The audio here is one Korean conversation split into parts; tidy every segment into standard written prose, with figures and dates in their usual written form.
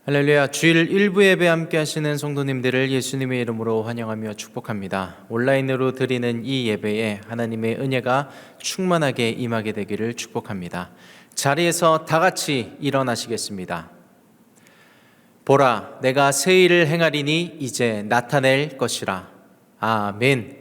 할렐루야. 주일 1부 예배 함께 하시는 성도님들을 예수님의 이름으로 환영하며 축복합니다. 온라인으로 드리는 이 예배에 하나님의 은혜가 충만하게 임하게 되기를 축복합니다. 자리에서 다 같이 일어나시겠습니다. 보라, 내가 새 일을 행하리니 이제 나타낼 것이라. 아멘.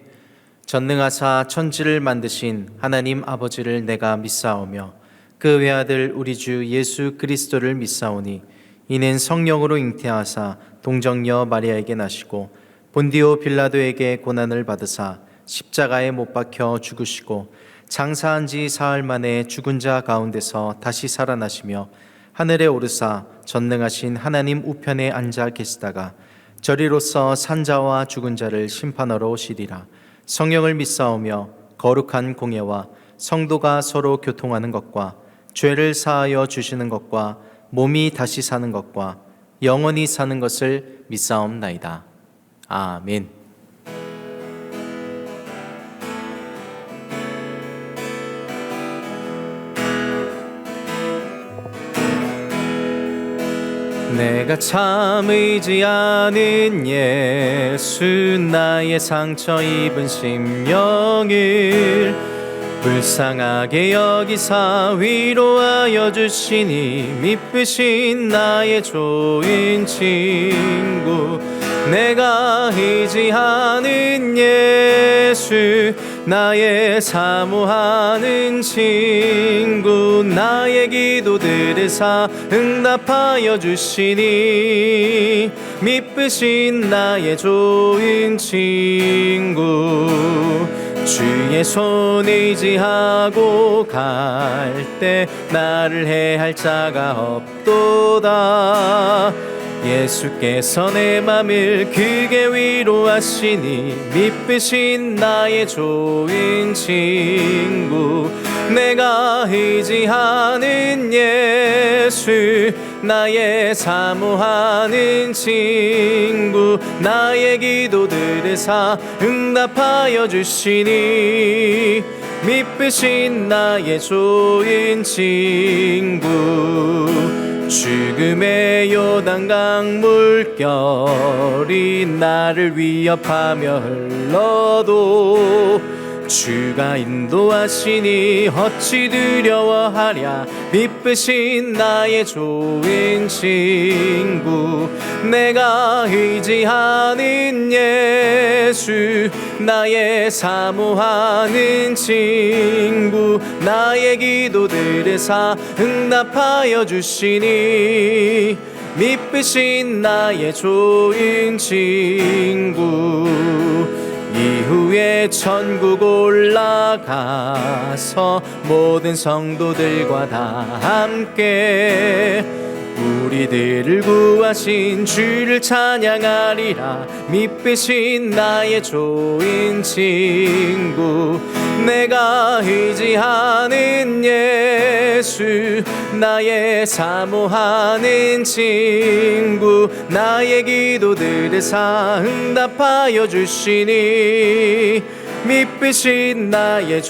전능하사 천지를 만드신 하나님 아버지를 내가 믿사오며 그 외아들 우리 주 예수 그리스도를 믿사오니 이는 성령으로 잉태하사 동정녀 마리아에게 나시고 본디오 빌라도에게 고난을 받으사 십자가에 못 박혀 죽으시고 장사한 지 사흘 만에 죽은 자 가운데서 다시 살아나시며 하늘에 오르사 전능하신 하나님 우편에 앉아 계시다가 저리로서 산자와 죽은 자를 심판하러 오시리라. 성령을 믿사오며 거룩한 공예와 성도가 서로 교통하는 것과 죄를 사하여 주시는 것과 몸이 다시 사는 것과 영원히 사는 것을 믿사옵나이다. 아멘. 내가 참 의지하는 예수, 나의 상처 입은 심령을 불쌍하게 여기사 위로하여 주시니 미쁘신 나의 좋은 친구. 내가 의지하는 예수, 나의 사모하는 친구. 나의 기도 들으사 응답하여 주시니 미쁘신 나의 좋은 친구. 주의 손 의지하고 갈 때 나를 해할 자가 없도다. 예수께서 내 맘을 크게 위로하시니 미쁘신 나의 좋은 친구. 내가 의지하는 예수, 나의 사모하는 친구. 나의 기도 들으사 응답하여 주시니 미쁘신 나의 좋은 친구. 죽음의 요단강 물결이 나를 위협하며 흘러도 주가 인도하시니 어찌 두려워하랴. 미쁘신 나의 좋은 친구. 내가 의지하는 예수, 나의 사모하는 친구. 나의 기도 들으사 응답하여 주시니 미쁘신 나의 좋은 친구. 이후에 천국 올라가서 모든 성도들과 다 함께 우리들을 구하신 주를 찬양하리라. 미쁘신 나의 좋은 친구. 내가 의지하는 예수, 나의 사모하는 친구. 나의 기도 들으사 응답하여 주시니 미쁘신 나의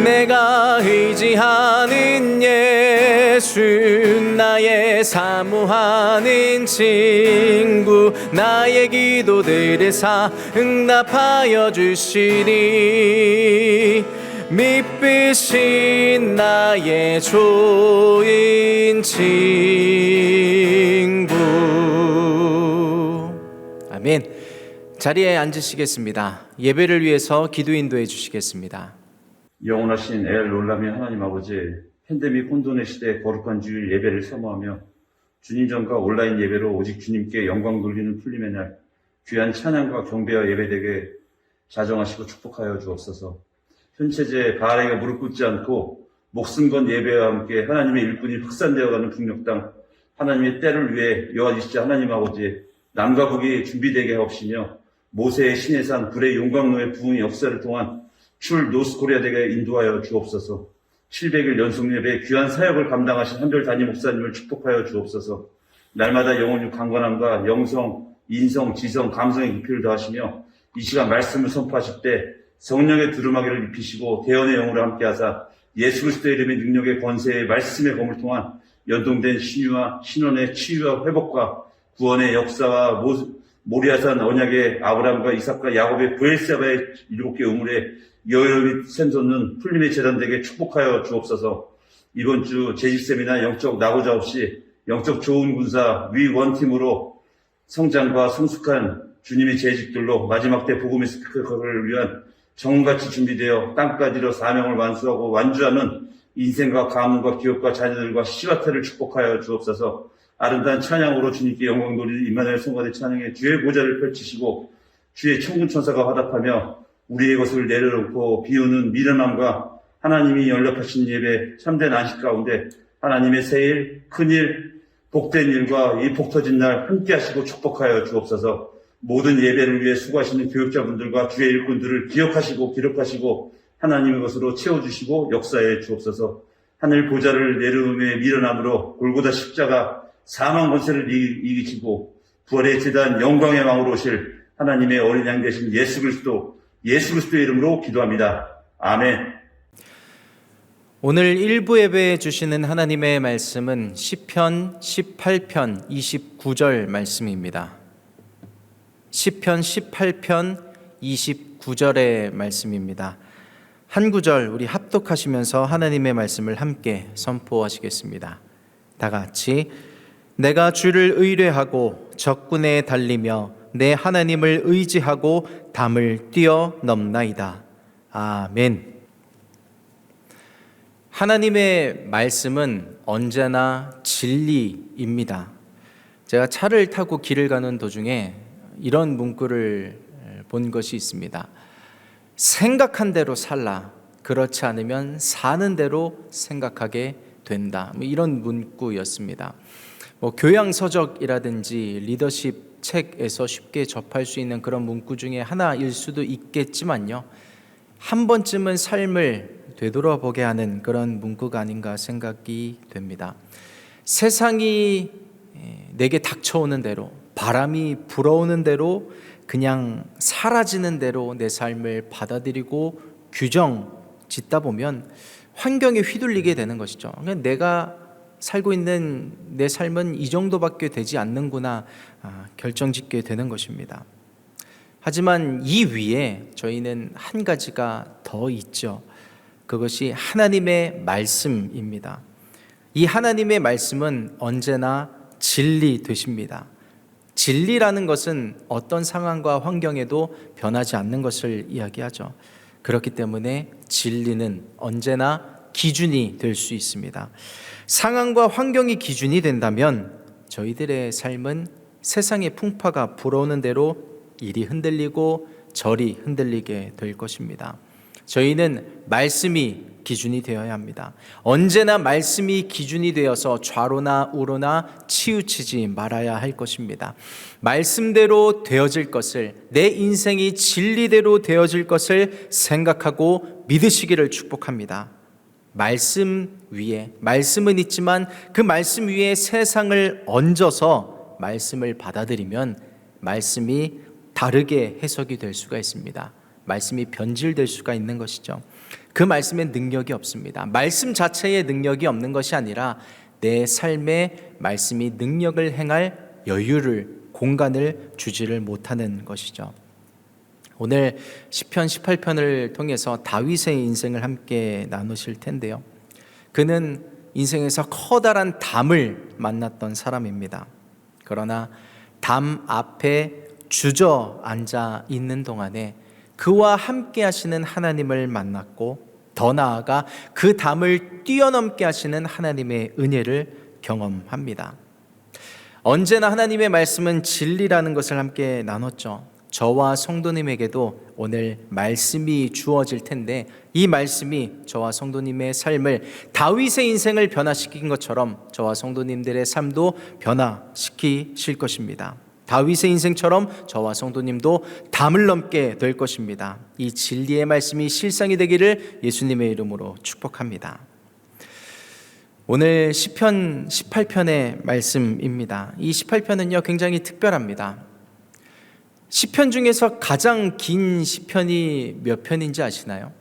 내가 의지하는 예수, 나의 사모하는 친구. 나의 기도 들으사 응답하여 주시니 미쁘신 나의 좋은 친구. 아멘. 자리에 앉으시겠습니다. 예배를 위해서 기도 인도해 주시겠습니다. 영원하신 엘롤람의 하나님 아버지, 팬데믹 혼돈의 시대에 거룩한 주일 예배를 사모하며 주님 전과 온라인 예배로 오직 주님께 영광 돌리는 풀림의 날, 귀한 찬양과 경배와 예배되게 자정하시고 축복하여 주옵소서. 현체제 바알에게 무릎 꿇지 않고 목숨 건 예배와 함께 하나님의 일꾼이 확산되어가는 북녘 땅, 하나님의 때를 위해 여호와이시지 하나님 아버지, 남과 북이 준비되게 하옵시며 모세의 시내산 불의 용광로의 부흥의 역사를 통한 출 노스코리아되게 인도하여 주옵소서. 700일 연속 예배 귀한 사역을 감당하신 한별 담임 목사님을 축복하여 주옵소서. 날마다 영혼의 강건함과 영성, 인성, 지성, 감성의 깊이를 더하시며 이 시간 말씀을 선포하실 때 성령의 두루마기를 입히시고 대언의 영으로 함께하사 예수 그리스도의 이름의 능력의 권세의 말씀의 검을 통한 연동된 신유와 신원의 치유와 회복과 구원의 역사와 모리아산 언약의 아브라함과 이삭과 야곱의 브엘세바의 7개 우물에 여유롭이 샘솟는 풀림의 재단되게 축복하여 주옵소서. 이번 주 재집샘이나 영적 낙오자 없이 영적 좋은 군사 위 원팀으로 성장과 성숙한 주님의 재직들로 마지막 때 복음의 스피커를 위한 정같이 준비되어 땅까지로 사명을 완수하고 완주하는 인생과 가문과 기업과 자녀들과 시바타를 축복하여 주옵소서. 아름다운 찬양으로 주님께 영광 돌리는 임마누엘 성가대 찬양에 주의 보좌를 펼치시고 주의 천군 천사가 화답하며 우리의 것을 내려놓고 비우는 미련함과 하나님이 연락하신 예배 참된 안식 가운데 하나님의 새일, 큰일, 복된 일과 이 복터진 날 함께 하시고 축복하여 주옵소서. 모든 예배를 위해 수고하시는 교육자분들과 주의 일꾼들을 기억하시고 기록하시고 하나님의 것으로 채워주시고 역사해 주옵소서. 하늘 보좌를 내려놓음의 미련함으로 골고다 십자가 사망 권세를 이기시고 부활의 제단 영광의 왕으로 오실 하나님의 어린 양 되신 예수 그리스도의 이름으로 기도합니다. 아멘. 오늘 일부 예배에 주시는 하나님의 말씀은 시편 18편 29절 말씀입니다. 시편 18편 29절의 말씀입니다. 한 구절 우리 합독하시면서 하나님의 말씀을 함께 선포하시겠습니다. 다 같이 내가 주를 의뢰하고 적군에 달리며 내 하나님을 의지하고 담을 뛰어넘나이다. 아멘. 하나님의 말씀은 언제나 진리입니다. 제가 차를 타고 길을 가는 도중에 이런 문구를 본 것이 있습니다. 생각한 대로 살라. 그렇지 않으면 사는 대로 생각하게 된다. 이런 문구였습니다. 교양서적이라든지 리더십 책에서 쉽게 접할 수 있는 그런 문구 중에 하나일 수도 있겠지만요. 한 번쯤은 삶을 되돌아보게 하는 그런 문구가 아닌가 생각이 됩니다. 세상이 내게 닥쳐오는 대로, 바람이 불어오는 대로, 그냥 사라지는 대로 내 삶을 받아들이고 규정 짓다 보면 환경에 휘둘리게 되는 것이죠. 내가 살고 있는 내 삶은 이 정도밖에 되지 않는구나 결정짓게 되는 것입니다. 하지만 이 위에 저희는 한 가지가 더 있죠. 그것이 하나님의 말씀입니다. 이 하나님의 말씀은 언제나 진리 되십니다. 진리라는 것은 어떤 상황과 환경에도 변하지 않는 것을 이야기하죠. 그렇기 때문에 진리는 언제나 기준이 될 수 있습니다. 상황과 환경이 기준이 된다면 저희들의 삶은 세상의 풍파가 불어오는 대로 이리 흔들리고 저리 흔들리게 될 것입니다. 저희는 말씀이 기준이 되어야 합니다. 언제나 말씀이 기준이 되어서 좌로나 우로나 치우치지 말아야 할 것입니다. 말씀대로 되어질 것을, 내 인생이 진리대로 되어질 것을 생각하고 믿으시기를 축복합니다. 말씀 위에, 말씀은 있지만 그 말씀 위에 세상을 얹어서 말씀을 받아들이면 말씀이 다르게 해석이 될 수가 있습니다. 말씀이 변질될 수가 있는 것이죠. 그 말씀에 능력이 없습니다. 말씀 자체에 능력이 없는 것이 아니라 내 삶에 말씀이 능력을 행할 여유를, 공간을 주지를 못하는 것이죠. 오늘 시편 18편을 통해서 다윗의 인생을 함께 나누실 텐데요. 그는 인생에서 커다란 담을 만났던 사람입니다. 그러나 담 앞에 주저앉아 있는 동안에 그와 함께 하시는 하나님을 만났고, 더 나아가 그 담을 뛰어넘게 하시는 하나님의 은혜를 경험합니다. 언제나 하나님의 말씀은 진리라는 것을 함께 나눴죠. 저와 성도님에게도 오늘 말씀이 주어질 텐데, 이 말씀이 저와 성도님의 삶을, 다윗의 인생을 변화시킨 것처럼 저와 성도님들의 삶도 변화시키실 것입니다. 다윗의 인생처럼 저와 성도님도 담을 넘게 될 것입니다. 이 진리의 말씀이 실상이 되기를 예수님의 이름으로 축복합니다. 오늘 시편 18편의 말씀입니다. 이 18편은요 굉장히 특별합니다. 시편 중에서 가장 긴 시편이 몇 편인지 아시나요?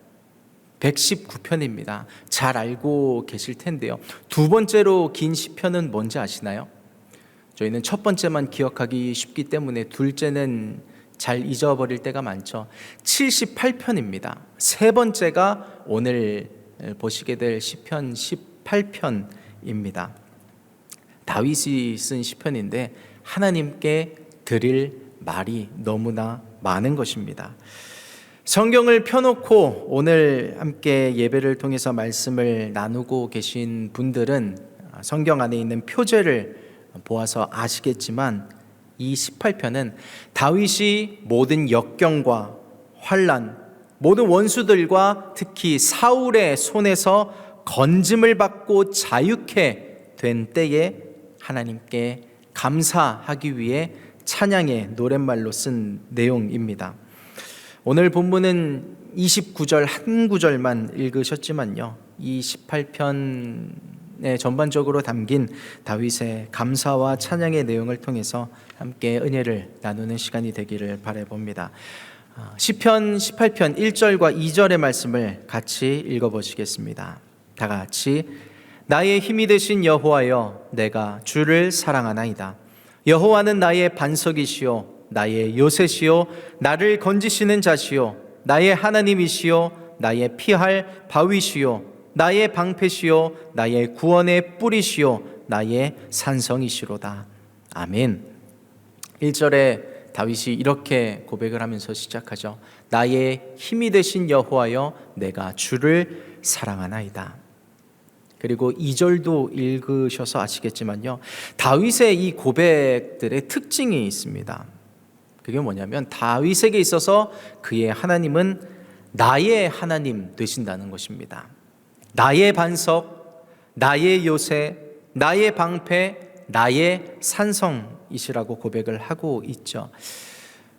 119편입니다. 잘 알고 계실 텐데요. 두 번째로 긴 시편은 뭔지 아시나요? 저희는 첫 번째만 기억하기 쉽기 때문에 둘째는 잘 잊어버릴 때가 많죠. 78편입니다. 세 번째가 오늘 보시게 될 시편 18편입니다. 다윗이 쓴 시편인데 하나님께 드릴 말이 너무나 많은 것입니다. 성경을 펴놓고 오늘 함께 예배를 통해서 말씀을 나누고 계신 분들은 성경 안에 있는 표제를 보아서 아시겠지만 이 18편은 다윗이 모든 역경과 환난, 모든 원수들과 특히 사울의 손에서 건짐을 받고 자유케 된 때에 하나님께 감사하기 위해 찬양의 노랫말로 쓴 내용입니다. 오늘 본문은 29절 한 구절만 읽으셨지만요, 이 18편에 전반적으로 담긴 다윗의 감사와 찬양의 내용을 통해서 함께 은혜를 나누는 시간이 되기를 바라봅니다. 시편 18편 1절과 2절의 말씀을 같이 읽어보시겠습니다. 다 같이. 나의 힘이 되신 여호와여, 내가 주를 사랑하나이다. 여호와는 나의 반석이시요 나의 요새시요 나를 건지시는 자시요 나의 하나님이시요 나의 피할 바위시요 나의 방패시요 나의 구원의 뿌리시요 나의 산성이시로다. 아멘. 1절에 다윗이 이렇게 고백을 하면서 시작하죠. 나의 힘이 되신 여호와여, 내가 주를 사랑하나이다. 그리고 2절도 읽으셔서 아시겠지만요, 다윗의 이 고백들의 특징이 있습니다. 그게 뭐냐면 다윗에게 있어서 그의 하나님은 나의 하나님 되신다는 것입니다. 나의 반석, 나의 요새, 나의 방패, 나의 산성이시라고 고백을 하고 있죠.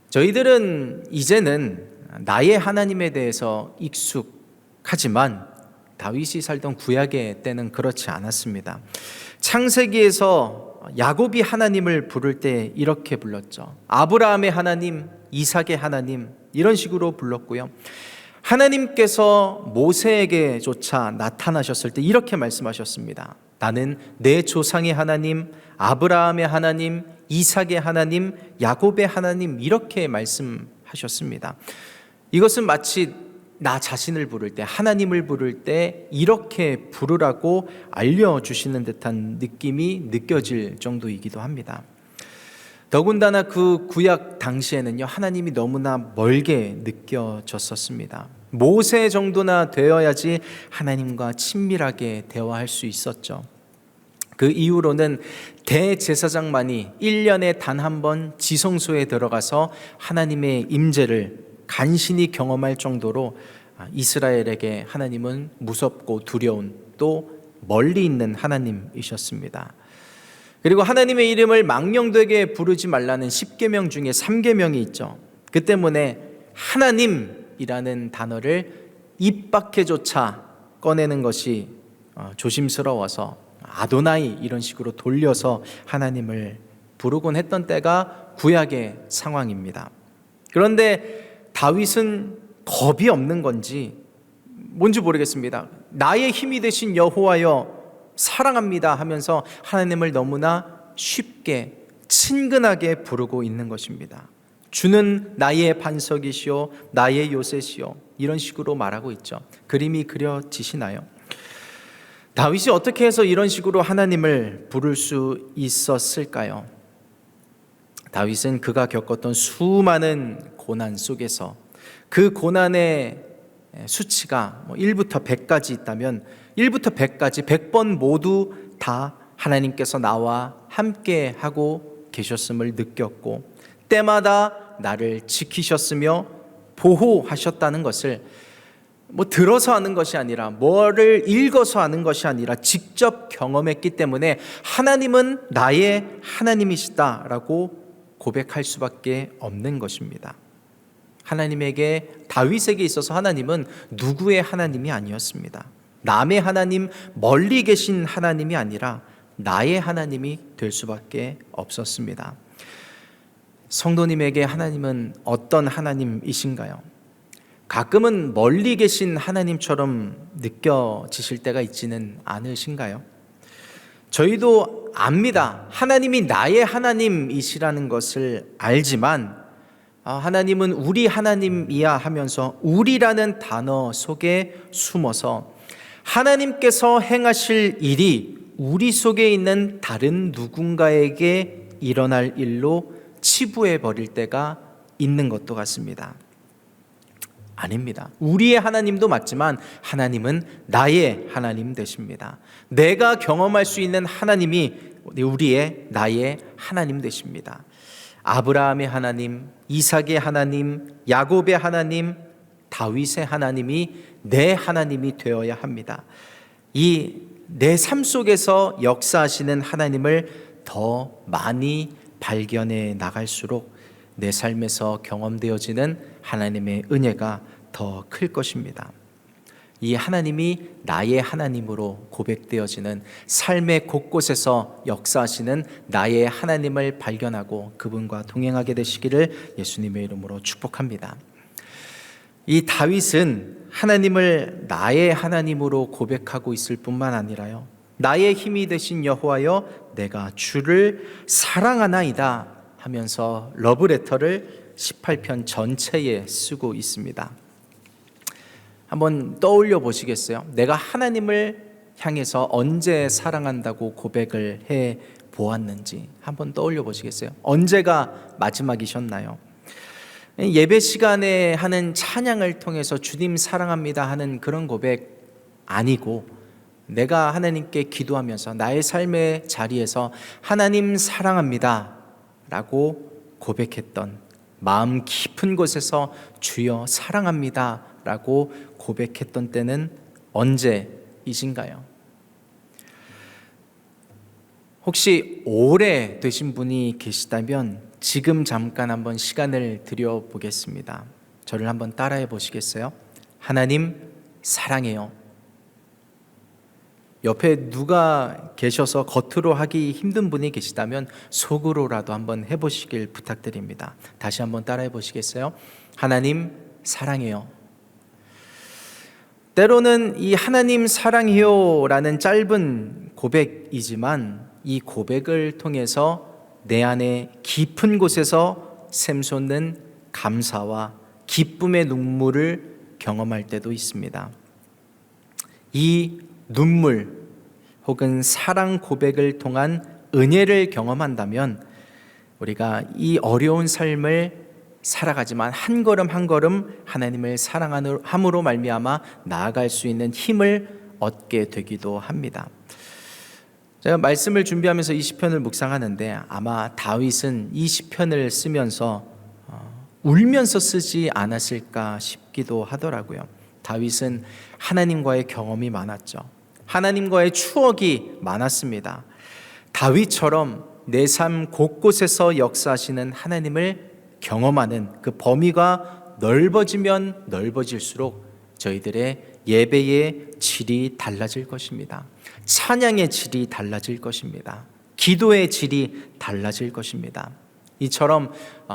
저희들은 이제는 나의 하나님에 대해서 익숙하지만 다윗이 살던 구약의 때는 그렇지 않았습니다. 창세기에서 야곱이 하나님을 부를 때 이렇게 불렀죠. 아브라함의 하나님, 이삭의 하나님, 이런 식으로 불렀고요. 하나님께서 모세에게조차 나타나셨을 때 이렇게 말씀하셨습니다. 나는 내 조상의 하나님, 아브라함의 하나님, 이삭의 하나님, 야곱의 하나님, 이렇게 말씀하셨습니다. 이것은 마치 나 자신을 부를 때, 하나님을 부를 때 이렇게 부르라고 알려주시는 듯한 느낌이 느껴질 정도이기도 합니다. 더군다나 그 구약 당시에는요, 하나님이 너무나 멀게 느껴졌었습니다. 모세 정도나 되어야지 하나님과 친밀하게 대화할 수 있었죠. 그 이후로는 대제사장만이 1년에 단 한 번 지성소에 들어가서 하나님의 임재를 간신히 경험할 정도로 이스라엘에게 하나님은 무섭고 두려운, 또 멀리 있는 하나님이셨습니다. 그리고 하나님의 이름을 망령되게 부르지 말라는 10계명 중에 3계명이 있죠. 그 때문에 하나님이라는 단어를 입 밖에조차 꺼내는 것이 조심스러워서 아도나이 이런 식으로 돌려서 하나님을 부르곤 했던 때가 구약의 상황입니다. 그런데 다윗은 겁이 없는 건지 뭔지 모르겠습니다. 나의 힘이 되신 여호와여 사랑합니다 하면서 하나님을 너무나 쉽게 친근하게 부르고 있는 것입니다. 주는 나의 반석이시오, 나의 요새시오, 이런 식으로 말하고 있죠. 그림이 그려지시나요? 다윗이 어떻게 해서 이런 식으로 하나님을 부를 수 있었을까요? 다윗은 그가 겪었던 수많은 고난 속에서 그 고난의 수치가 1부터 100까지 있다면 1부터 100까지 100번 모두 다 하나님께서 나와 함께 하고 계셨음을 느꼈고, 때마다 나를 지키셨으며 보호하셨다는 것을 들어서 아는 것이 아니라, 뭐를 읽어서 아는 것이 아니라 직접 경험했기 때문에 하나님은 나의 하나님이시다라고 고백할 수밖에 없는 것입니다. 하나님에게, 다윗에게 있어서 하나님은 누구의 하나님이 아니었습니다. 남의 하나님, 멀리 계신 하나님이 아니라 나의 하나님이 될 수밖에 없었습니다. 성도님에게 하나님은 어떤 하나님이신가요? 가끔은 멀리 계신 하나님처럼 느껴지실 때가 있지는 않으신가요? 저희도 압니다. 하나님이 나의 하나님이시라는 것을 알지만 하나님은 우리 하나님이야 하면서 우리라는 단어 속에 숨어서 하나님께서 행하실 일이 우리 속에 있는 다른 누군가에게 일어날 일로 치부해 버릴 때가 있는 것도 같습니다. 아닙니다. 우리의 하나님도 맞지만 하나님은 나의 하나님 되십니다. 내가 경험할 수 있는 하나님이 나의 하나님 되십니다. 아브라함의 하나님, 이삭의 하나님, 야곱의 하나님, 다윗의 하나님이 내 하나님이 되어야 합니다. 이 내 삶 속에서 역사하시는 하나님을 더 많이 발견해 나갈수록 내 삶에서 경험되어지는 하나님의 은혜가 더 클 것입니다. 이 하나님이 나의 하나님으로 고백되어지는 삶의 곳곳에서 역사하시는 나의 하나님을 발견하고 그분과 동행하게 되시기를 예수님의 이름으로 축복합니다. 이 다윗은 하나님을 나의 하나님으로 고백하고 있을 뿐만 아니라요, 나의 힘이 되신 여호와여 내가 주를 사랑하나이다 하면서 러브레터를 18편 전체에 쓰고 있습니다. 한번 떠올려 보시겠어요? 내가 하나님을 향해서 언제 사랑한다고 고백을 해 보았는지 한번 떠올려 보시겠어요? 언제가 마지막이셨나요? 예배 시간에 하는 찬양을 통해서 주님 사랑합니다 하는 그런 고백 아니고, 내가 하나님께 기도하면서 나의 삶의 자리에서 하나님 사랑합니다 라고 고백했던, 마음 깊은 곳에서 주여 사랑합니다 라고 고백했던 때는 언제이신가요? 혹시 오래 되신 분이 계시다면 지금 잠깐 한번 시간을 드려보겠습니다. 저를 한번 따라해 보시겠어요? 하나님 사랑해요. 옆에 누가 계셔서 겉으로 하기 힘든 분이 계시다면 속으로라도 한번 해보시길 부탁드립니다. 다시 한번 따라해 보시겠어요? 하나님 사랑해요. 때로는 이 하나님 사랑해요 라는 짧은 고백이지만 이 고백을 통해서 내 안에 깊은 곳에서 샘솟는 감사와 기쁨의 눈물을 경험할 때도 있습니다. 이 눈물 혹은 사랑 고백을 통한 은혜를 경험한다면 우리가 이 어려운 삶을 살아가지만 한 걸음 한 걸음 하나님을 사랑함으로 말미암아 나아갈 수 있는 힘을 얻게 되기도 합니다. 제가 말씀을 준비하면서 이 시편을 묵상하는데 아마 다윗은 이 시편을 쓰면서 울면서 쓰지 않았을까 싶기도 하더라고요. 다윗은 하나님과의 경험이 많았죠. 하나님과의 추억이 많았습니다. 다윗처럼 내 삶 곳곳에서 역사하시는 하나님을 경험하는 그 범위가 넓어지면 넓어질수록 저희들의 예배의 질이 달라질 것입니다. 찬양의 질이 달라질 것입니다. 기도의 질이 달라질 것입니다. 이처럼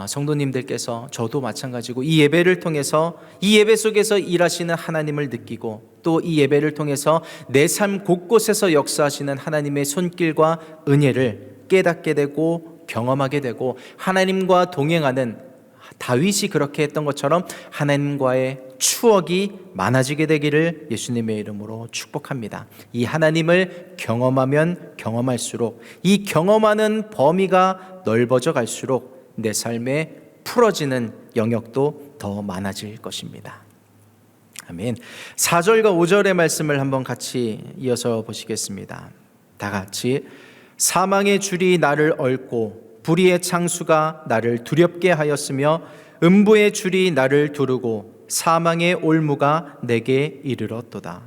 성도님들께서 저도 마찬가지고 이 예배를 통해서 이 예배 속에서 일하시는 하나님을 느끼고 또 이 예배를 통해서 내 삶 곳곳에서 역사하시는 하나님의 손길과 은혜를 깨닫게 되고 경험하게 되고 하나님과 동행하는 다윗이 그렇게 했던 것처럼 하나님과의 추억이 많아지게 되기를 예수님의 이름으로 축복합니다. 이 하나님을 경험하면 경험할수록 이 경험하는 범위가 넓어져 갈수록 내 삶에 풀어지는 영역도 더 많아질 것입니다. 아멘. 4절과 5절의 말씀을 한번 같이 이어서 보시겠습니다. 다 같이. 사망의 줄이 나를 얽고 불의의 창수가 나를 두렵게 하였으며 음부의 줄이 나를 두르고 사망의 올무가 내게 이르렀도다.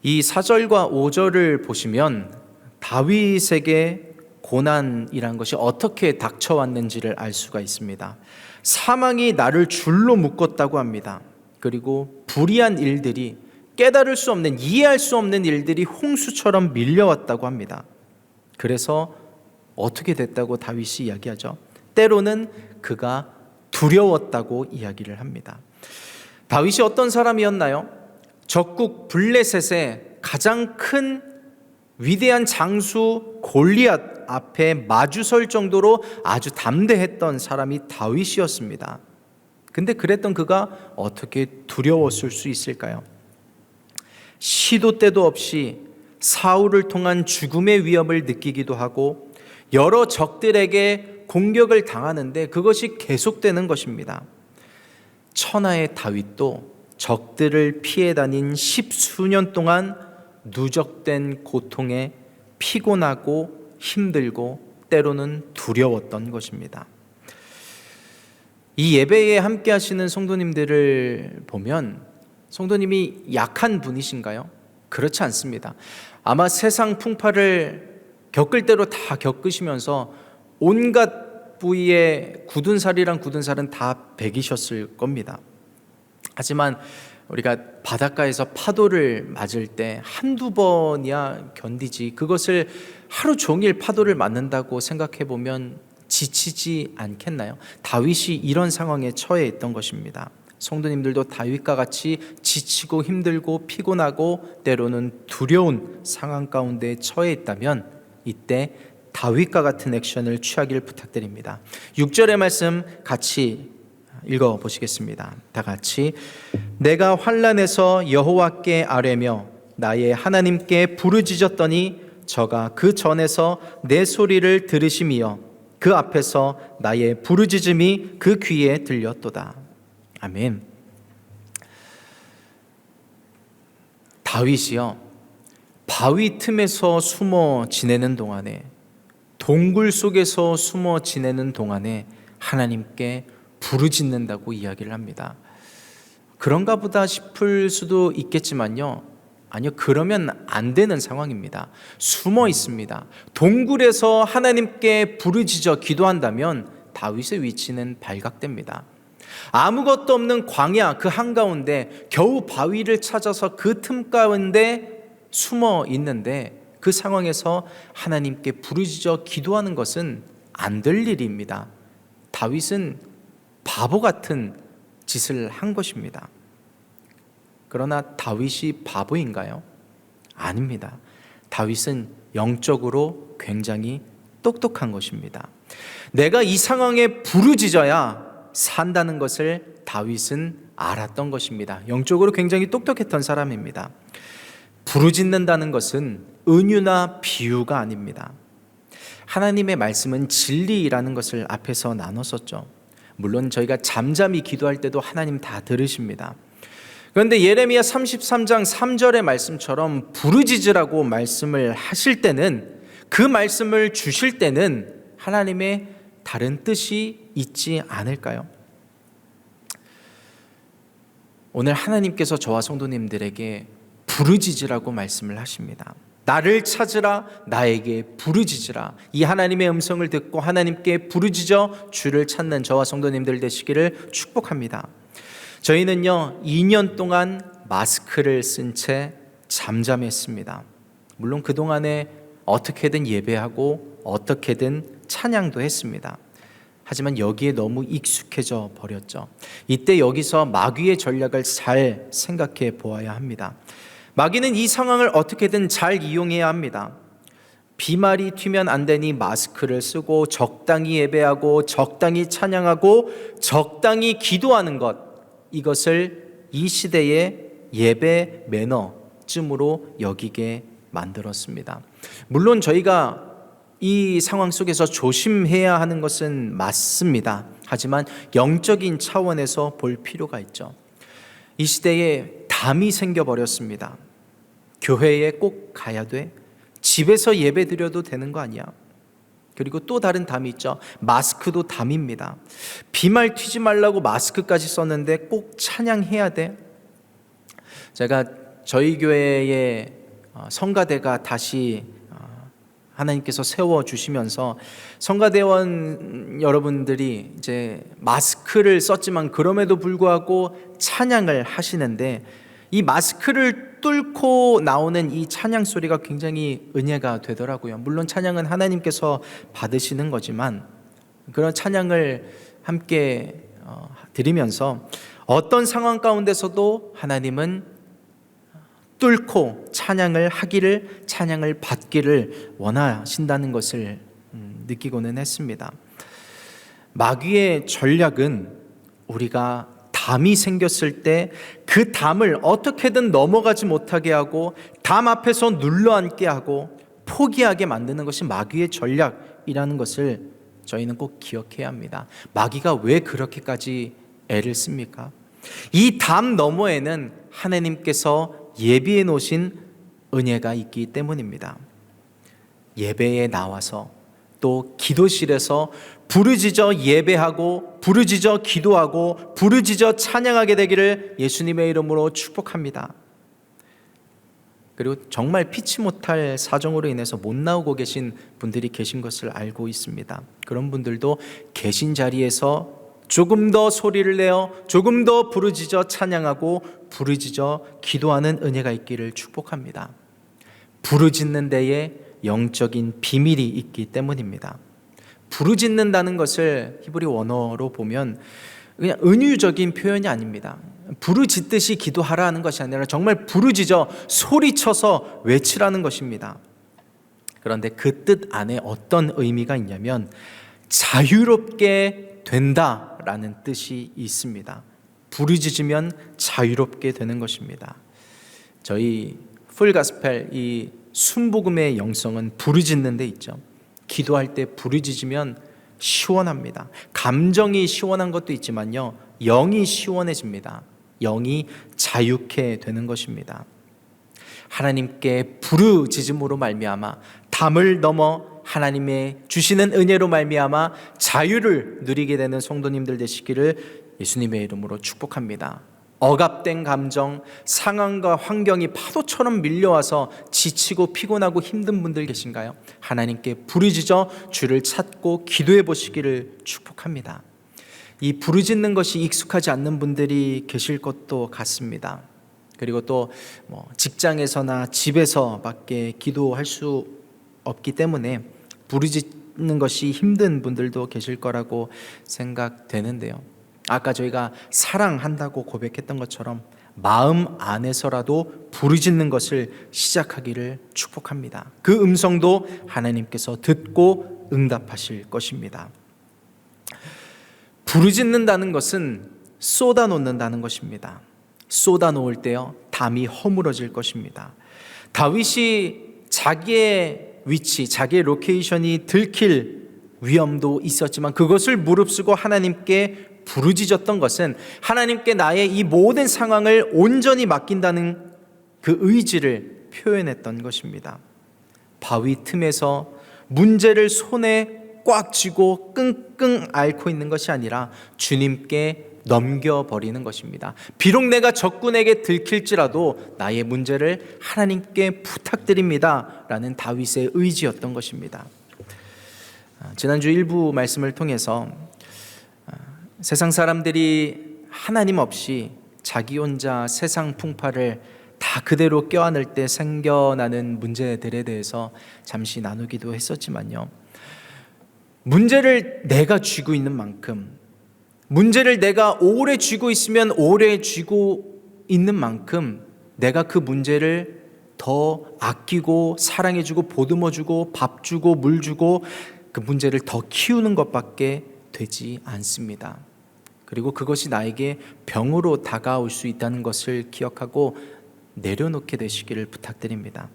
이 4절과 5절을 보시면 다윗에게 고난이란 것이 어떻게 닥쳐왔는지를 알 수가 있습니다. 사망이 나를 줄로 묶었다고 합니다. 그리고 불의한 일들이, 깨달을 수 없는, 이해할 수 없는 일들이 홍수처럼 밀려왔다고 합니다. 그래서 어떻게 됐다고 다윗이 이야기하죠? 때로는 그가 두려웠다고 이야기를 합니다. 다윗이 어떤 사람이었나요? 적국 블레셋의 가장 큰 위대한 장수 골리앗 앞에 마주설 정도로 아주 담대했던 사람이 다윗이었습니다. 근데 그랬던 그가 어떻게 두려웠을 수 있을까요? 시도 때도 없이 사울을 통한 죽음의 위협을 느끼기도 하고 여러 적들에게 공격을 당하는데 그것이 계속되는 것입니다. 천하의 다윗도 적들을 피해 다닌 10수년 동안 누적된 고통에 피곤하고 힘들고 때로는 두려웠던 것입니다. 이 예배에 함께 하시는 성도님들을 보면 성도님이 약한 분이신가요? 그렇지 않습니다. 아마 세상 풍파를 겪을 대로 다 겪으시면서 온갖 부위에 굳은 살이랑 굳은 살은 다 배기셨을 겁니다. 하지만 우리가 바닷가에서 파도를 맞을 때 한두 번이야 견디지, 그것을 하루 종일 파도를 맞는다고 생각해 보면 지치지 않겠나요? 다윗이 이런 상황에 처해 있던 것입니다. 성도님들도 다윗과 같이 지치고 힘들고 피곤하고 때로는 두려운 상황 가운데 처해 있다면 이때 다윗과 같은 액션을 취하기를 부탁드립니다. 6절의 말씀 같이 읽어보시겠습니다. 다 같이. 내가 환난에서 여호와께 아뢰며 나의 하나님께 부르짖었더니 저가 그 전에서 내 소리를 들으심이여 그 앞에서 나의 부르짖음이 그 귀에 들렸도다. 아멘. 다윗이요, 바위 틈에서 숨어 지내는 동안에, 동굴 속에서 숨어 지내는 동안에 하나님께 부르짖는다고 이야기를 합니다. 그런가 보다 싶을 수도 있겠지만요, 아니요, 그러면 안 되는 상황입니다. 숨어 있습니다. 동굴에서 하나님께 부르짖어 기도한다면 다윗의 위치는 발각됩니다. 아무것도 없는 광야 그 한가운데 겨우 바위를 찾아서 그 틈 가운데 숨어 있는데 그 상황에서 하나님께 부르짖어 기도하는 것은 안 될 일입니다. 다윗은 바보 같은 짓을 한 것입니다. 그러나 다윗이 바보인가요? 아닙니다. 다윗은 영적으로 굉장히 똑똑한 것입니다. 내가 이 상황에 부르짖어야 산다는 것을 다윗은 알았던 것입니다. 영적으로 굉장히 똑똑했던 사람입니다. 부르짖는다는 것은 은유나 비유가 아닙니다. 하나님의 말씀은 진리라는 것을 앞에서 나눴었죠. 물론 저희가 잠잠히 기도할 때도 하나님 다 들으십니다. 그런데 예레미야 33장 3절의 말씀처럼 부르짖으라고 말씀을 하실 때는, 그 말씀을 주실 때는 하나님의 다른 뜻이 있지 않을까요? 오늘 하나님께서 저와 성도님들에게 부르짖으라고 말씀을 하십니다. 나를 찾으라, 나에게 부르짖으라. 이 하나님의 음성을 듣고 하나님께 부르짖어 주를 찾는 저와 성도님들 되시기를 축복합니다. 저희는요 2년 동안 마스크를 쓴 채 잠잠했습니다. 물론 그동안에 어떻게든 예배하고 어떻게든 찬양도 했습니다. 하지만 여기에 너무 익숙해져 버렸죠. 이때 여기서 마귀의 전략을 잘 생각해 보아야 합니다. 마귀는 이 상황을 어떻게든 잘 이용해야 합니다. 비말이 튀면 안 되니 마스크를 쓰고 적당히 예배하고 적당히 찬양하고 적당히 기도하는 것, 이것을 이 시대의 예배 매너쯤으로 여기게 만들었습니다. 물론 저희가 이 상황 속에서 조심해야 하는 것은 맞습니다. 하지만 영적인 차원에서 볼 필요가 있죠. 이 시대에 담이 생겨버렸습니다. 교회에 꼭 가야 돼? 집에서 예배 드려도 되는 거 아니야? 그리고 또 다른 담이 있죠. 마스크도 담입니다. 비말 튀지 말라고 마스크까지 썼는데 꼭 찬양해야 돼? 제가 저희 교회의 성가대가 다시 하나님께서 세워주시면서 성가대원 여러분들이 이제 마스크를 썼지만 그럼에도 불구하고 찬양을 하시는데, 이 마스크를 뚫고 나오는 이 찬양 소리가 굉장히 은혜가 되더라고요. 물론 찬양은 하나님께서 받으시는 거지만 그런 찬양을 함께 드리면서 어떤 상황 가운데서도 하나님은 뚫고 찬양을 받기를 원하신다는 것을 느끼고는 했습니다. 마귀의 전략은 우리가 담이 생겼을 때 그 담을 어떻게든 넘어가지 못하게 하고 담 앞에서 눌러앉게 하고 포기하게 만드는 것이 마귀의 전략이라는 것을 저희는 꼭 기억해야 합니다. 마귀가 왜 그렇게까지 애를 씁니까? 이 담 너머에는 하나님께서 예비해 놓으신 은혜가 있기 때문입니다. 예배에 나와서 또 기도실에서 부르짖어 예배하고 부르짖어 기도하고 부르짖어 찬양하게 되기를 예수님의 이름으로 축복합니다. 그리고 정말 피치 못할 사정으로 인해서 못 나오고 계신 분들이 계신 것을 알고 있습니다. 그런 분들도 계신 자리에서 조금 더 소리를 내어 조금 더 부르짖어 찬양하고 부르짖어 기도하는 은혜가 있기를 축복합니다. 부르짖는 데에 영적인 비밀이 있기 때문입니다. 부르짖는다는 것을 히브리 원어로 보면 그냥 은유적인 표현이 아닙니다. 부르짖듯이 기도하라는 것이 아니라 정말 부르짖어 소리쳐서 외치라는 것입니다. 그런데 그 뜻 안에 어떤 의미가 있냐면 자유롭게 된다라는 뜻이 있습니다. 부르짖으면 자유롭게 되는 것입니다. 저희 풀가스펠 이 순복음의 영성은 부르짖는 데 있죠. 기도할 때 부르짖으면 시원합니다. 감정이 시원한 것도 있지만요, 영이 시원해집니다. 영이 자유케 되는 것입니다. 하나님께 부르짖음으로 말미암아 담을 넘어 하나님의 주시는 은혜로 말미암아 자유를 누리게 되는 성도님들 되시기를 예수님의 이름으로 축복합니다. 억압된 감정, 상황과 환경이 파도처럼 밀려와서 지치고 피곤하고 힘든 분들 계신가요? 하나님께 부르짖어 주를 찾고 기도해 보시기를 축복합니다. 이 부르짖는 것이 익숙하지 않는 분들이 계실 것도 같습니다. 그리고 또 직장에서나 집에서밖에 기도할 수 없기 때문에 부르짖는 것이 힘든 분들도 계실 거라고 생각되는데요. 아까 저희가 사랑한다고 고백했던 것처럼 마음 안에서라도 부르짖는 것을 시작하기를 축복합니다. 그 음성도 하나님께서 듣고 응답하실 것입니다. 부르짖는다는 것은 쏟아놓는다는 것입니다. 쏟아놓을 때요, 담이 허물어질 것입니다. 다윗이 자기의 위치, 자기의 로케이션이 들킬 위험도 있었지만 그것을 무릅쓰고 하나님께 부르짖었던 것은 하나님께 나의 이 모든 상황을 온전히 맡긴다는 그 의지를 표현했던 것입니다. 바위 틈에서 문제를 손에 꽉 쥐고 끙끙 앓고 있는 것이 아니라 주님께 넘겨버리는 것입니다. 비록 내가 적군에게 들킬지라도 나의 문제를 하나님께 부탁드립니다 라는 다윗의 의지였던 것입니다. 지난주 일부 말씀을 통해서 세상 사람들이 하나님 없이 자기 혼자 세상 풍파를 다 그대로 껴안을 때 생겨나는 문제들에 대해서 잠시 나누기도 했었지만요, 문제를 내가 쥐고 있는 만큼, 문제를 내가 오래 쥐고 있으면 오래 쥐고 있는 만큼 내가 그 문제를 더 아끼고 사랑해주고 보듬어주고 밥 주고 물 주고 그 문제를 더 키우는 것밖에 되지 않습니다. 그리고 그것이 나에게 병으로 다가올 수 있다는 것을 기억하고 내려놓게 되시기를 부탁드립니다.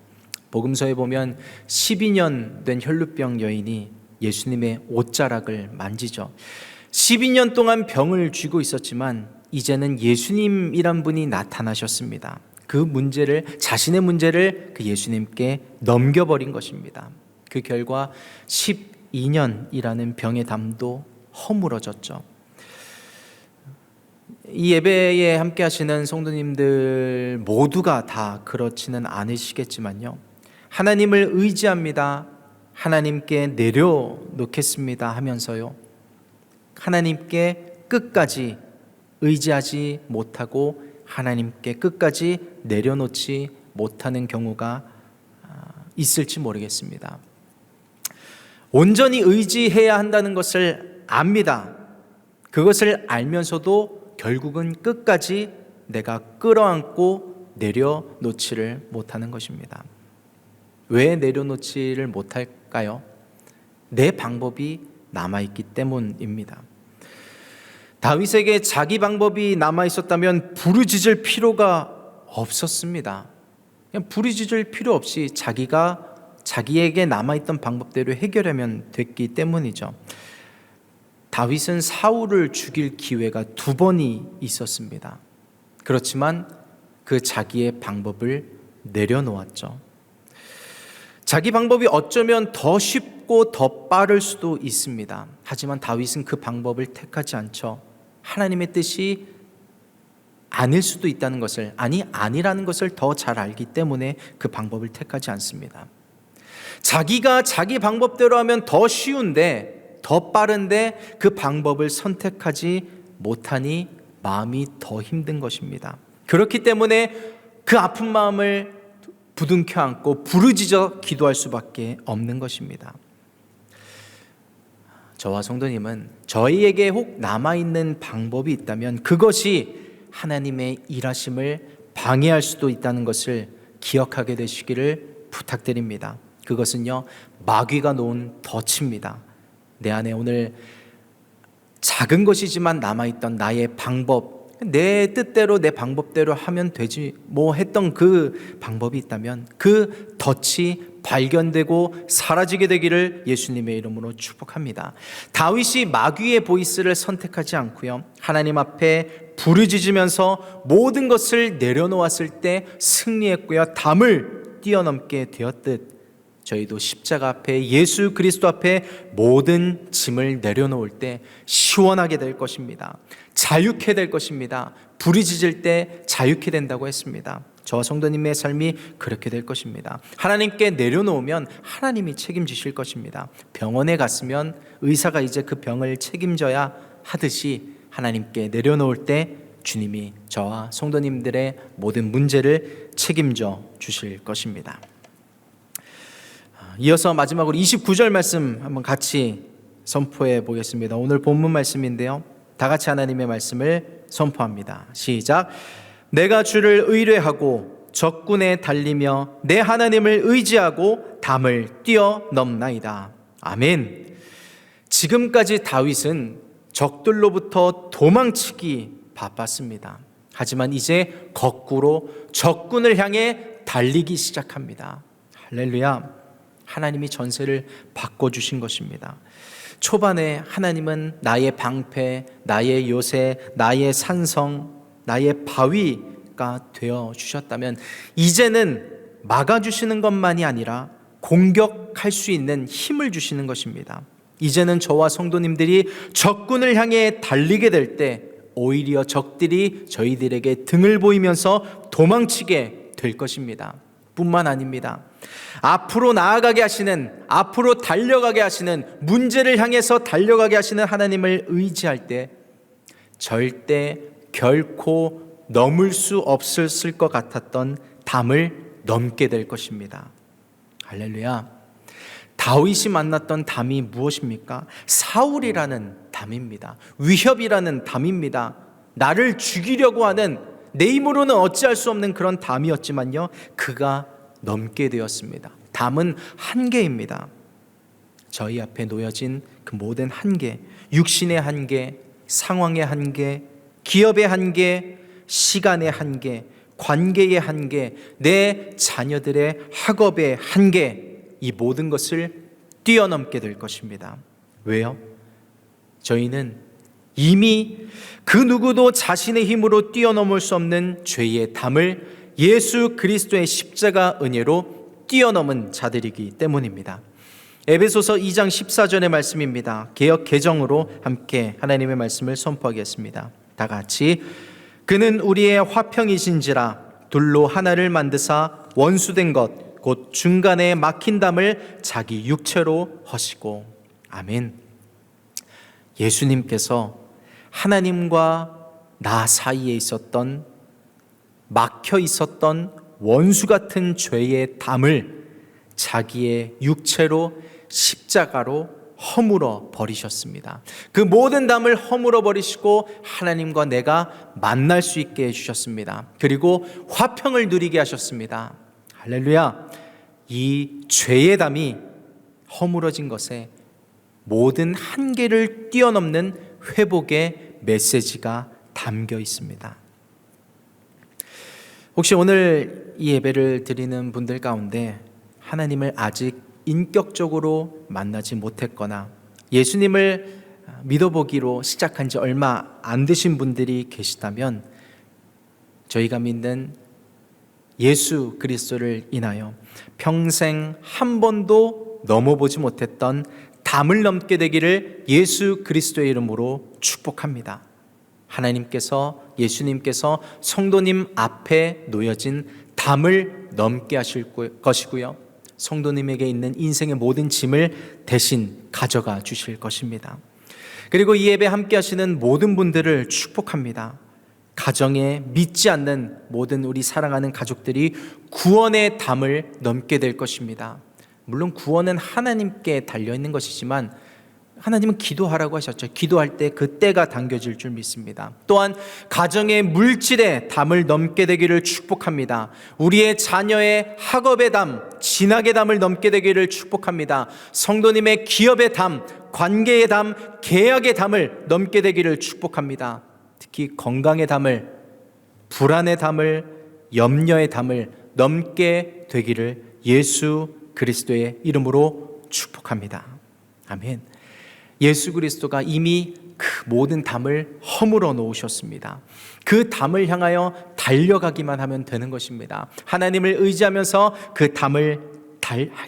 복음서에 보면 12년 된 혈루병 여인이 예수님의 옷자락을 만지죠. 12년 동안 병을 쥐고 있었지만 이제는 예수님이란 분이 나타나셨습니다. 그 문제를, 자신의 문제를 그 예수님께 넘겨버린 것입니다. 그 결과 12년이라는 병의 담도 허물어졌죠. 이 예배에 함께 하시는 성도님들 모두가 다 그렇지는 않으시겠지만요, 하나님을 의지합니다, 하나님께 내려놓겠습니다 하면서요, 하나님께 끝까지 의지하지 못하고 하나님께 끝까지 내려놓지 못하는 경우가 있을지 모르겠습니다. 온전히 의지해야 한다는 것을 압니다. 그것을 알면서도 결국은 끝까지 내가 끌어안고 내려놓지를 못하는 것입니다. 왜 내려놓지를 못할까요? 내 방법이 남아있기 때문입니다. 다윗에게 자기 방법이 남아있었다면 부르짖을 필요가 없었습니다. 그냥 부르짖을 필요 없이 자기에게 남아있던 방법대로 해결하면 됐기 때문이죠. 다윗은 사울을 죽일 기회가 2번이 있었습니다. 그렇지만 그 자기의 방법을 내려놓았죠. 자기 방법이 어쩌면 더 쉽고 더 빠를 수도 있습니다. 하지만 다윗은 그 방법을 택하지 않죠. 하나님의 뜻이 아닐 수도 있다는 것을, 아니라는 것을 더 잘 알기 때문에 그 방법을 택하지 않습니다. 자기가 자기 방법대로 하면 더 쉬운데, 더 빠른데 그 방법을 선택하지 못하니 마음이 더 힘든 것입니다. 그렇기 때문에 그 아픈 마음을 부둥켜 안고 부르짖어 기도할 수밖에 없는 것입니다. 저와 성도님은 저희에게 혹 남아있는 방법이 있다면 그것이 하나님의 일하심을 방해할 수도 있다는 것을 기억하게 되시기를 부탁드립니다. 그것은요, 마귀가 놓은 덫입니다. 내 안에 오늘 작은 것이지만 남아있던 나의 방법, 내 뜻대로 내 방법대로 하면 되지 뭐 했던 그 방법이 있다면 그 덫이 발견되고 사라지게 되기를 예수님의 이름으로 축복합니다. 다윗이 마귀의 보이스를 선택하지 않고요, 하나님 앞에 부르짖으면서 모든 것을 내려놓았을 때 승리했고요, 담을 뛰어넘게 되었듯 저희도 십자가 앞에, 예수 그리스도 앞에 모든 짐을 내려놓을 때 시원하게 될 것입니다. 자유케 될 것입니다. 부르짖을 때 자유케 된다고 했습니다. 저와 성도님의 삶이 그렇게 될 것입니다. 하나님께 내려놓으면 하나님이 책임지실 것입니다. 병원에 갔으면 의사가 이제 그 병을 책임져야 하듯이 하나님께 내려놓을 때 주님이 저와 성도님들의 모든 문제를 책임져 주실 것입니다. 이어서 마지막으로 29절 말씀 한번 같이 선포해 보겠습니다. 오늘 본문 말씀인데요, 다 같이 하나님의 말씀을 선포합니다. 시작. 내가 주를 의뢰하고 적군에 달리며 내 하나님을 의지하고 담을 뛰어넘나이다. 아멘. 지금까지 다윗은 적들로부터 도망치기 바빴습니다. 하지만 이제 거꾸로 적군을 향해 달리기 시작합니다. 할렐루야. 하나님이 전세를 바꿔주신 것입니다. 초반에 하나님은 나의 방패, 나의 요새, 나의 산성, 나의 바위가 되어주셨다면 이제는 막아주시는 것만이 아니라 공격할 수 있는 힘을 주시는 것입니다. 이제는 저와 성도님들이 적군을 향해 달리게 될 때 오히려 적들이 저희들에게 등을 보이면서 도망치게 될 것입니다. 뿐만 아닙니다. 앞으로 나아가게 하시는, 앞으로 달려가게 하시는, 문제를 향해서 달려가게 하시는 하나님을 의지할 때 절대 결코 넘을 수 없었을 것 같았던 담을 넘게 될 것입니다. 할렐루야. 다윗이 만났던 담이 무엇입니까? 사울이라는 담입니다. 위협이라는 담입니다. 나를 죽이려고 하는, 내 힘으로는 어찌할 수 없는 그런 담이었지만요, 그가 넘게 되었습니다. 담은 한계입니다. 저희 앞에 놓여진 그 모든 한계, 육신의 한계, 상황의 한계, 기업의 한계, 시간의 한계, 관계의 한계, 내 자녀들의 학업의 한계, 이 모든 것을 뛰어넘게 될 것입니다. 왜요? 저희는 이미 그 누구도 자신의 힘으로 뛰어넘을 수 없는 죄의 담을 예수 그리스도의 십자가 은혜로 뛰어넘은 자들이기 때문입니다. 에베소서 2장 14절의 말씀입니다. 개역 개정으로 함께 하나님의 말씀을 선포하겠습니다. 다 같이. 그는 우리의 화평이신지라 둘로 하나를 만드사 원수된 것 곧 중간에 막힌 담을 자기 육체로 허시고. 아멘. 예수님께서 하나님과 나 사이에 있었던, 막혀 있었던 원수 같은 죄의 담을 자기의 육체로 십자가로 허물어 버리셨습니다. 그 모든 담을 허물어 버리시고 하나님과 내가 만날 수 있게 해주셨습니다. 그리고 화평을 누리게 하셨습니다. 할렐루야. 이 죄의 담이 허물어진 것에 모든 한계를 뛰어넘는 회복의 메시지가 담겨 있습니다. 혹시 오늘 이 예배를 드리는 분들 가운데 하나님을 아직 인격적으로 만나지 못했거나 예수님을 믿어보기로 시작한 지 얼마 안 되신 분들이 계시다면 저희가 믿는 예수 그리스도를 인하여 평생 한 번도 넘어보지 못했던 담을 넘게 되기를 예수 그리스도의 이름으로 축복합니다. 하나님께서, 예수님께서 성도님 앞에 놓여진 담을 넘게 하실 것이고요, 성도님에게 있는 인생의 모든 짐을 대신 가져가 주실 것입니다. 그리고 이 예배 함께 하시는 모든 분들을 축복합니다. 가정에 믿지 않는 모든 우리 사랑하는 가족들이 구원의 담을 넘게 될 것입니다. 물론 구원은 하나님께 달려있는 것이지만 하나님은 기도하라고 하셨죠. 기도할 때 그 때가 당겨질 줄 믿습니다. 또한 가정의 물질의 담을 넘게 되기를 축복합니다. 우리의 자녀의 학업의 담, 진학의 담을 넘게 되기를 축복합니다. 성도님의 기업의 담, 관계의 담, 계약의 담을 넘게 되기를 축복합니다. 특히 건강의 담을, 불안의 담을, 염려의 담을 넘게 되기를 예수 그리스도의 이름으로 축복합니다. 아멘. 예수 그리스도가 이미 그 모든 담을 허물어 놓으셨습니다. 그 담을 향하여 달려가기만 하면 되는 것입니다. 하나님을 의지하면서 그 담을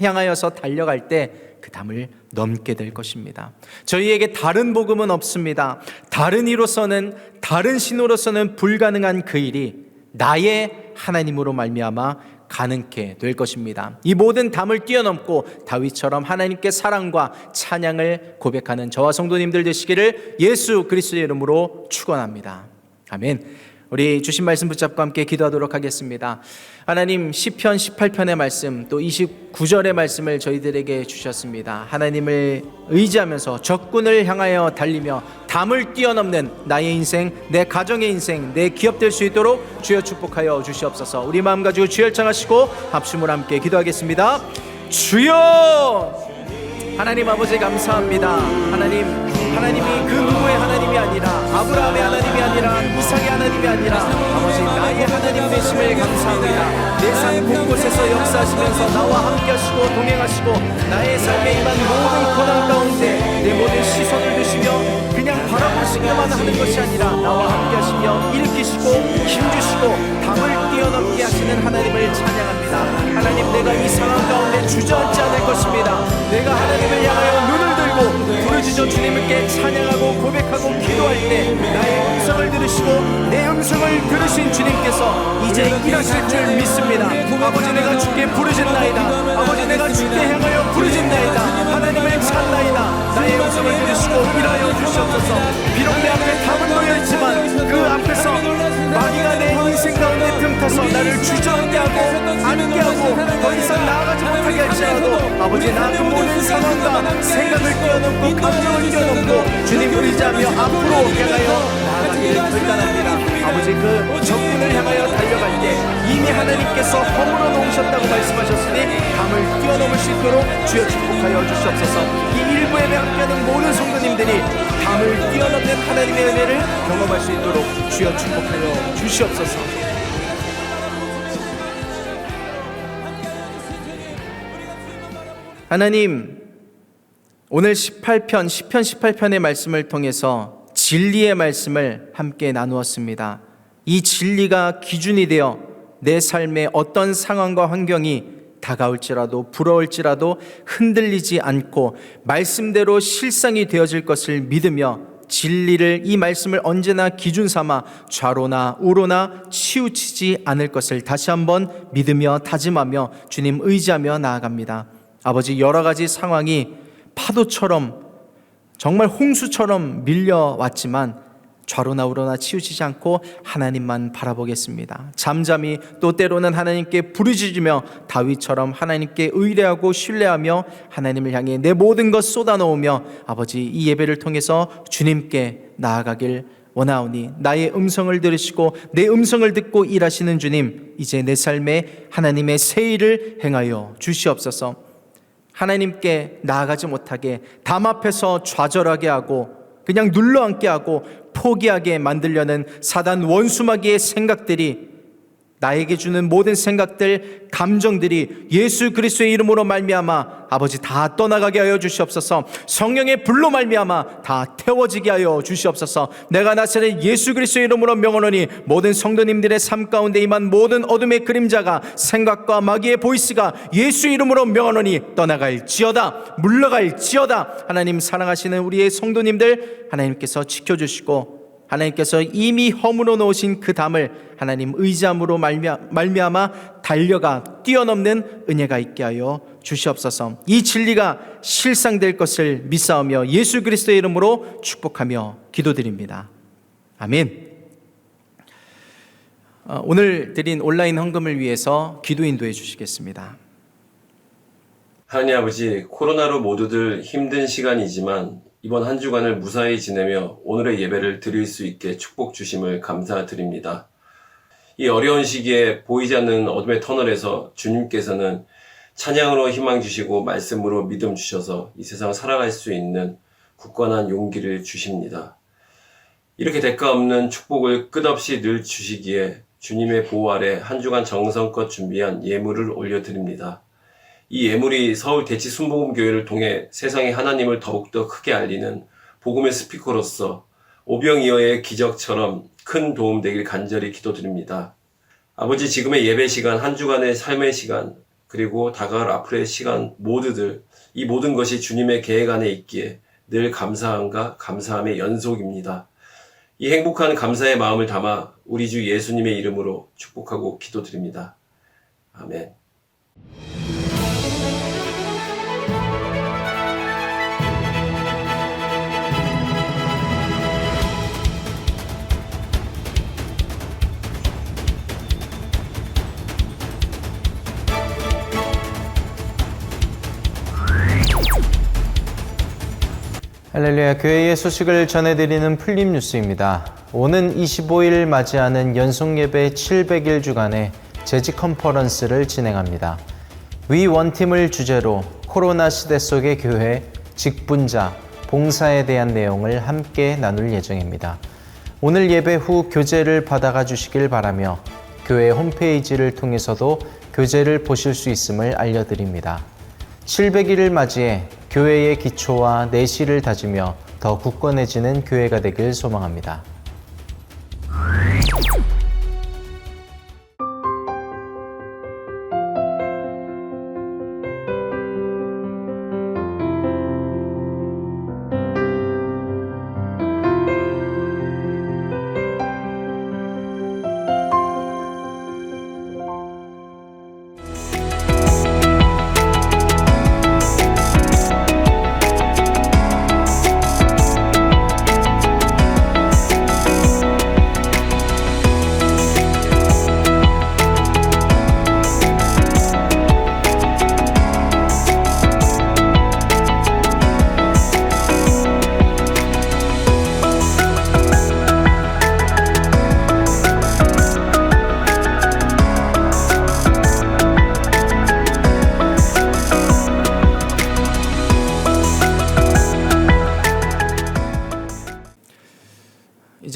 향하여서 달려갈 때 그 담을 넘게 될 것입니다. 저희에게 다른 복음은 없습니다. 다른 이로서는, 다른 신으로서는 불가능한 그 일이 나의 하나님으로 말미암아 가능케 될 것입니다. 이 모든 담을 뛰어넘고 다윗처럼 하나님께 사랑과 찬양을 고백하는 저와 성도님들 되시기를 예수 그리스도의 이름으로 축원합니다. 아멘. 우리 주신 말씀 붙잡고 함께 기도하도록 하겠습니다. 하나님, 시편 18편의 말씀, 또 29절의 말씀을 저희들에게 주셨습니다. 하나님을 의지하면서 적군을 향하여 달리며 담을 뛰어넘는 나의 인생, 내 가정의 인생, 내 기업 될 수 있도록 주여 축복하여 주시옵소서. 우리 마음 가지고 주여 청하시고 합심으로 함께 기도하겠습니다. 주여! 하나님 아버지 감사합니다. 하나님이 그 누구의 하나님이 아니라, 아브라함의 하나님이 아니라, 이삭의 하나님이 아니라 아버지 나의 하나님 되심을 감사합니다. 내 삶 곳곳에서 역사하시면서 나와 함께 하시고 동행하시고 나의 삶에 임한 모든 고난 가운데 내 모든 시선을 두시며 그냥 바라보시기만 하는 것이 아니라 나와 함께 하시며 일으키시고 힘주시고 담을 뛰어넘게 하시는 하나님을 찬양합니다. 하나님, 내가 이 상황 가운데 주저앉지 않을 것입니다. 내가 하나님을 향하여 눈을 들고 부르짖어 주님께 찬양하고 고백하고 기도할 때 나의 음성을 들으시고 내 음성을 들으신 주님께서 이제 일하실 줄 믿습니다. 아버지, 내가 주께 부르짖나이다. 아버지, 내가 주께 향하여 부르짖나이다. 하나님을 찾나이다. 나의 음성을 들으시고 일하여 주시옵소서. 비록 내 앞에 답은 놓여있지만 그 앞에서 마귀가 내 인생 가운데 틈타서 나를 주저앉게 하고 앉게 하고 더 이상 나아가지 못하게 할지라도 아버지, 나 그 모든 상황과 생각을 뛰어넘고 감정을 뛰어넘고 주님을 의지하며 앞으로 향하여 나아가기를 결단합니다. 아버지, 그 적군을 향하여 달려갈 때 이미 하나님께서 허물어 놓으셨다고 말씀하셨으니 담을 뛰어넘을 수 있도록 주여 축복하여 주시옵소서. 이 일부 예배 함께하는 모든 성도님들이 담을 뛰어넘는 하나님의 은혜를 경험할 수 있도록 주여 축복하여 주시옵소서. 하나님, 오늘 18편, 시편 18편의 말씀을 통해서 진리의 말씀을 함께 나누었습니다. 이 진리가 기준이 되어 내 삶의 어떤 상황과 환경이 다가올지라도 부러울지라도 흔들리지 않고 말씀대로 실상이 되어질 것을 믿으며 진리를, 이 말씀을 언제나 기준 삼아 좌로나 우로나 치우치지 않을 것을 다시 한번 믿으며 다짐하며 주님 의지하며 나아갑니다. 아버지, 여러 가지 상황이 파도처럼 정말 홍수처럼 밀려왔지만 좌로나 우로나 치우치지 않고 하나님만 바라보겠습니다. 잠잠히 또 때로는 하나님께 부르짖으며 다윗처럼 하나님께 의뢰하고 신뢰하며 하나님을 향해 내 모든 것 쏟아놓으며 아버지 이 예배를 통해서 주님께 나아가길 원하오니 나의 음성을 들으시고 내 음성을 듣고 일하시는 주님, 이제 내 삶에 하나님의 새 일을 행하여 주시옵소서. 하나님께 나아가지 못하게 담 앞에서 좌절하게 하고 그냥 눌러앉게 하고 포기하게 만들려는 사단 원수마귀의 생각들이, 나에게 주는 모든 생각들, 감정들이 예수 그리스도의 이름으로 말미암아 아버지 다 떠나가게 하여 주시옵소서. 성령의 불로 말미암아 다 태워지게 하여 주시옵소서. 내가 나사렛 예수 그리스도의 이름으로 명하노니 모든 성도님들의 삶 가운데 임한 모든 어둠의 그림자가, 생각과 마귀의 보이스가 예수 이름으로 명하노니 떠나갈지어다, 물러갈지어다. 하나님 사랑하시는 우리의 성도님들 하나님께서 지켜주시고 하나님께서 이미 허물어 놓으신 그 담을 하나님 의지함으로 말미암아 달려가 뛰어넘는 은혜가 있게 하여 주시옵소서. 이 진리가 실상될 것을 믿사오며 예수 그리스도의 이름으로 축복하며 기도드립니다. 아멘. 오늘 드린 온라인 헌금을 위해서 기도 인도해 주시겠습니다. 하나님 아버지, 코로나로 모두들 힘든 시간이지만 이번 한 주간을 무사히 지내며 오늘의 예배를 드릴 수 있게 축복 주심을 감사드립니다. 이 어려운 시기에 보이지 않는 어둠의 터널에서 주님께서는 찬양으로 희망 주시고 말씀으로 믿음 주셔서 이 세상을 살아갈 수 있는 굳건한 용기를 주십니다. 이렇게 대가 없는 축복을 끝없이 늘 주시기에 주님의 보호 아래 한 주간 정성껏 준비한 예물을 올려드립니다. 이 예물이 서울 대치 순복음교회를 통해 세상에 하나님을 더욱더 크게 알리는 복음의 스피커로서 오병이어의 기적처럼 큰 도움 되길 간절히 기도드립니다. 아버지, 지금의 예배 시간, 한 주간의 삶의 시간, 그리고 다가올 앞으로의 시간 모두들, 이 모든 것이 주님의 계획 안에 있기에 늘 감사함과 감사함의 연속입니다. 이 행복한 감사의 마음을 담아 우리 주 예수님의 이름으로 축복하고 기도드립니다. 아멘. 할렐루야, 교회의 소식을 전해드리는 풀림 뉴스입니다. 오는 25일 맞이하는 연속예배 700일 주간의 재직 컨퍼런스를 진행합니다. 위 원팀을 주제로 코로나 시대 속의 교회, 직분자, 봉사에 대한 내용을 함께 나눌 예정입니다. 오늘 예배 후 교재를 받아가 주시길 바라며 교회 홈페이지를 통해서도 교재를 보실 수 있음을 알려드립니다. 700일을 맞이해 교회의 기초와 내실을 다지며 더 굳건해지는 교회가 되길 소망합니다.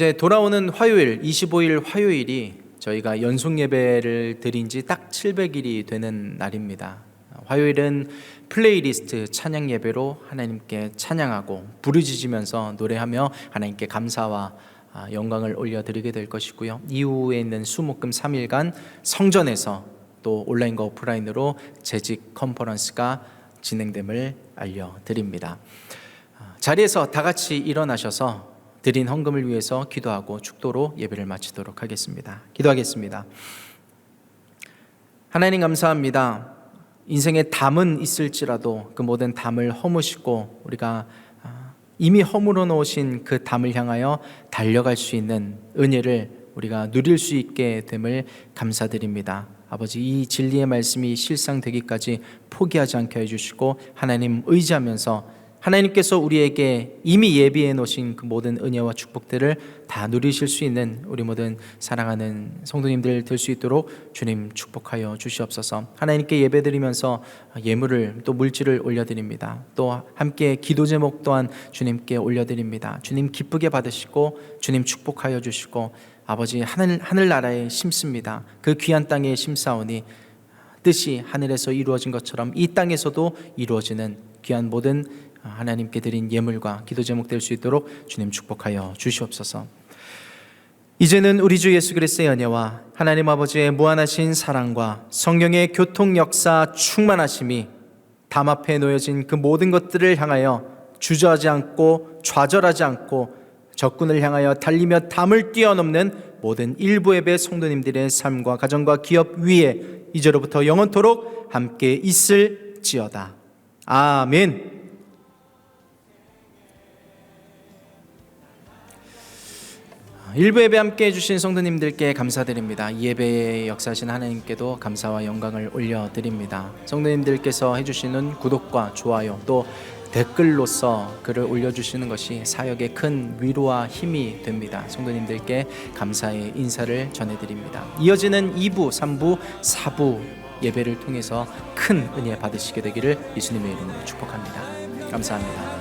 이제 돌아오는 화요일, 25일 화요일이 저희가 연속 예배를 드린 지 딱 700일이 되는 날입니다. 화요일은 플레이리스트 찬양 예배로 하나님께 찬양하고 부르짖으면서 노래하며 하나님께 감사와 영광을 올려드리게 될 것이고요. 이후에 있는 수목금 3일간 성전에서 또 온라인과 오프라인으로 재직 컨퍼런스가 진행됨을 알려드립니다. 자리에서 다 같이 일어나셔서 드린 헌금을 위해서 기도하고 축도로 예배를 마치도록 하겠습니다. 기도하겠습니다. 하나님 감사합니다. 인생에 담은 있을지라도 그 모든 담을 허무시고 우리가 이미 허물어 놓으신 그 담을 향하여 달려갈 수 있는 은혜를 우리가 누릴 수 있게 됨을 감사드립니다. 아버지, 이 진리의 말씀이 실상되기까지 포기하지 않게 해주시고 하나님 의지하면서 하나님께서 우리에게 이미 예비해 놓으신 그 모든 은혜와 축복들을 다 누리실 수 있는 우리 모든 사랑하는 성도님들 될 수 있도록 주님 축복하여 주시옵소서. 하나님께 예배드리면서 예물을 또 물질을 올려드립니다. 또 함께 기도 제목 또한 주님께 올려드립니다. 주님 기쁘게 받으시고 주님 축복하여 주시고 아버지 하늘나라에 심습니다. 그 귀한 땅에 심사오니 뜻이 하늘에서 이루어진 것처럼 이 땅에서도 이루어지는 귀한 모든 하나님께 드린 예물과 기도 제목 될 수 있도록 주님 축복하여 주시옵소서. 이제는 우리 주 예수 그리스도의 은혜와 하나님 아버지의 무한하신 사랑과 성령의 교통 역사 충만하심이 담 앞에 놓여진 그 모든 것들을 향하여 주저하지 않고 좌절하지 않고 적군을 향하여 달리며 담을 뛰어넘는 모든 일부 예배 성도님들의 삶과 가정과 기업 위에 이제로부터 영원토록 함께 있을지어다. 아멘. 일부 예배 함께 해주신 성도님들께 감사드립니다. 이 예배에 역사하신 하나님께도 감사와 영광을 올려드립니다. 성도님들께서 해주시는 구독과 좋아요 또 댓글로서 글을 올려주시는 것이 사역에 큰 위로와 힘이 됩니다. 성도님들께 감사의 인사를 전해드립니다. 이어지는 2부, 3부, 4부 예배를 통해서 큰 은혜 받으시게 되기를 예수님의 이름으로 축복합니다. 감사합니다.